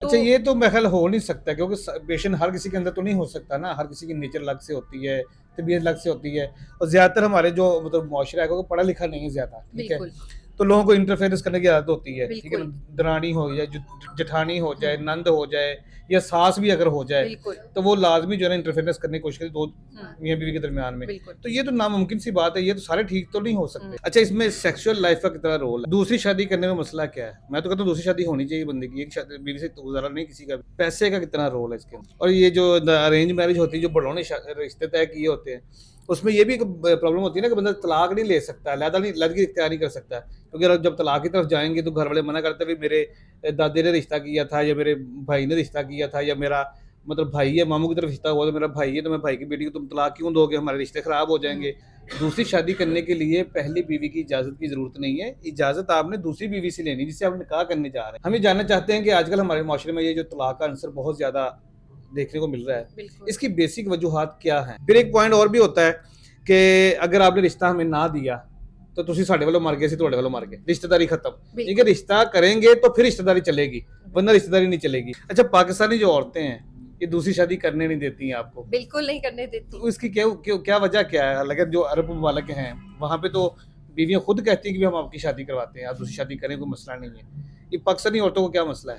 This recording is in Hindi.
अच्छा, ये तो मेरे ख्याल हो नहीं सकता, क्योंकि पेशेंट हर किसी के अंदर तो नहीं हो सकता ना, हर किसी की नेचर अलग से होती है, तबीयत अलग से होती है। और ज़्यादातर हमारे जो मतलब मुआशरा है, क्योंकि पढ़ा लिखा नहीं है ज़्यादा, ठीक है? बिल्कुल, तो लोगों को इंटरफेरेंस करने की आदत होती है, ठीक है ना? बिल्कुल। दरानी हो जाए, जेठानी हो जाए, हुँ, नंद हो जाए या सास भी अगर हो जाए, बिल्कुल। तो वो लाज़मी जो है ना इंटरफेरेंस करने की कोशिश करे 2 हुँ, मियाँ-बीवी के दरमियान में। बिल्कुल। तो ये तो नामुमकिन सी बात है, ये तो सारे ठीक तो नहीं हो हुँ, सकते। अच्छा, इसमें सेक्सुअल लाइफ़ का कितना रोल है? दूसरी शादी करने में मसला क्या है? मैं तो कहता हूँ दूसरी शादी होनी चाहिए बंदे की, एक शादी बीवी से तो गुज़ारा नहीं किसी का भी। पैसे का कितना रोल है इसके अंदर? और ये जो अरेंज मैरिज होती है, जो बड़ों ने रिश्ते तय किए होते हैं, उसमें ये भी एक प्रॉब्लम होती है ना कि बंदा तलाक नहीं ले सकता, अलहदा इख्तियार नहीं कर सकता। क्योंकि अगर जब तलाक की तरफ जाएँगे तो घर वाले मना करते हैं, भई मेरे दादी ने रिश्ता किया था या मेरे भाई ने रिश्ता किया था या मेरा मतलब भाई है, मामू की तरफ रिश्ता हुआ तो मेरा भाई है, तो मैं भाई की बेटी को तुम तलाक क्यों दोगे? हमारे रिश्ते खराब हो हुँ, जाएँगे। दूसरी शादी करने के लिए पहली बीवी की इजाज़त की ज़रूरत नहीं है, इजाज़त आपने दूसरी बीवी से लेनी है जिससे आप निकाह करने जा रहे हैं। हम ये जानना चाहते हैं कि आजकल हमारे माशरे में ये जो तलाक का अंसर बहुत ज़्यादा देखने को मिल रहा है, बिल्कुल, इसकी बेसिक वजूहात क्या हैं? फिर एक पॉइंट और भी होता है कि अगर आपने रिश्ता हमें ना दिया, तो तुसी साडे वालों मर गए, असीं तुहाडे वालों मर गए, रिश्तेदारी खत्म। ठीक है, बिल्कुल। रिश्ता करेंगे तो फिर रिश्तेदारी चलेगी, वरना रिश्तेदारी नहीं चलेगी। अच्छा, पाकिस्तानी जो औरतें हैं, ये दूसरी शादी करने नहीं देती हैं आपको, बिल्कुल नहीं करने देती। तो इसकी क्या वजह क्या है? हालाँकि जो अरब ममालिक हैं, वहाँ पे तो बीवियाँ खुद कहती हैं कि भी हम आपकी शादी करवाते हैं, आप दूसरी शादी करें, कोई मसला नहीं है। ये पाकिस्तानी औरतों को क्या मसला है?